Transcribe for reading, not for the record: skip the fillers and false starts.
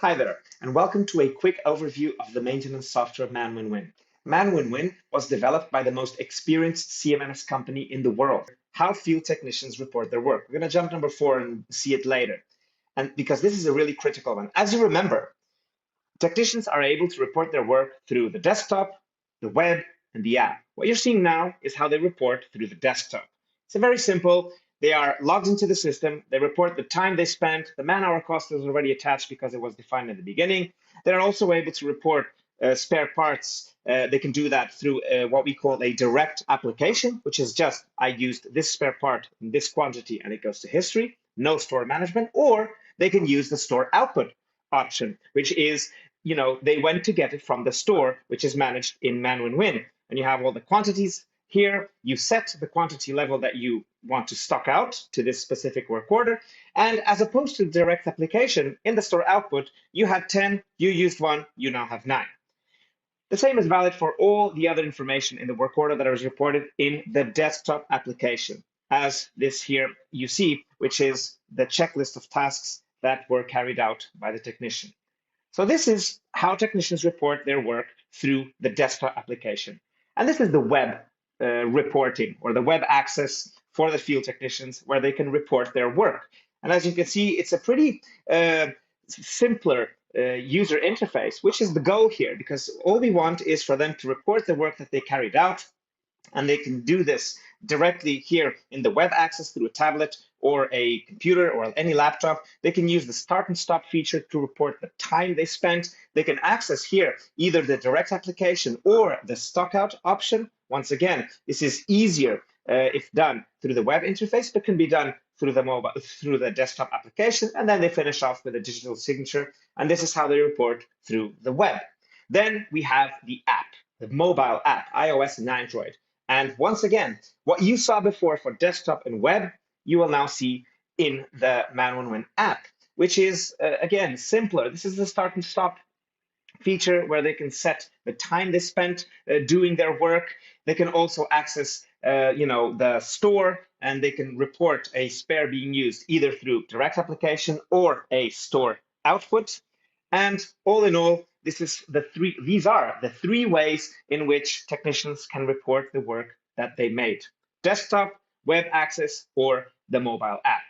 Hi there, and welcome to a quick overview of the maintenance software ManWinWin. ManWinWin was developed by the most experienced CMMS company in the world. How field technicians report their work. We're going to jump number 4 and see it later. And because this is a really critical one. As you remember, technicians are able to report their work through the desktop, the web, and the app. What you're seeing now is how they report through the desktop. It's very simple. They are logged into the system. They report the time they spent. The man-hour cost is already attached because it was defined in the beginning. They're also able to report spare parts. They can do that through what we call a direct application, which is just, I used this spare part in this quantity and it goes to history, no store management, or they can use the store output option, which is, they went to get it from the store, which is managed in ManWinWin. And you have all the quantities here. You set the quantity level that you want to stock out to this specific work order. And as opposed to direct application, in the store output, you had 10, you used 1, you now have 9. The same is valid for all the other information in the work order that is reported in the desktop application, as this here you see, which is the checklist of tasks that were carried out by the technician. So this is how technicians report their work through the desktop application. And this is the web reporting, or the web access for the field technicians, where they can report their work. And as you can see, it's a pretty simpler user interface, which is the goal here, because all we want is for them to report the work that they carried out. And they can do this directly here in the web access through a tablet or a computer or any laptop. They can use the start and stop feature to report the time they spent. They can access here either the direct application or the stockout option. Once again, this is easier if done through the web interface, but can be done through the desktop application. And then they finish off with a digital signature. And this is how they report through the web. Then we have the app, the mobile app, iOS and Android. And once again, what you saw before for desktop and web, you will now see in the ManWinWin app, which is, again, simpler. This is the start and stop feature where they can set the time they spent doing their work. They can also access, the store, and they can report a spare being used either through direct application or a store output. And all in all, these are the three ways in which technicians can report the work that they made: desktop, web access, or the mobile app.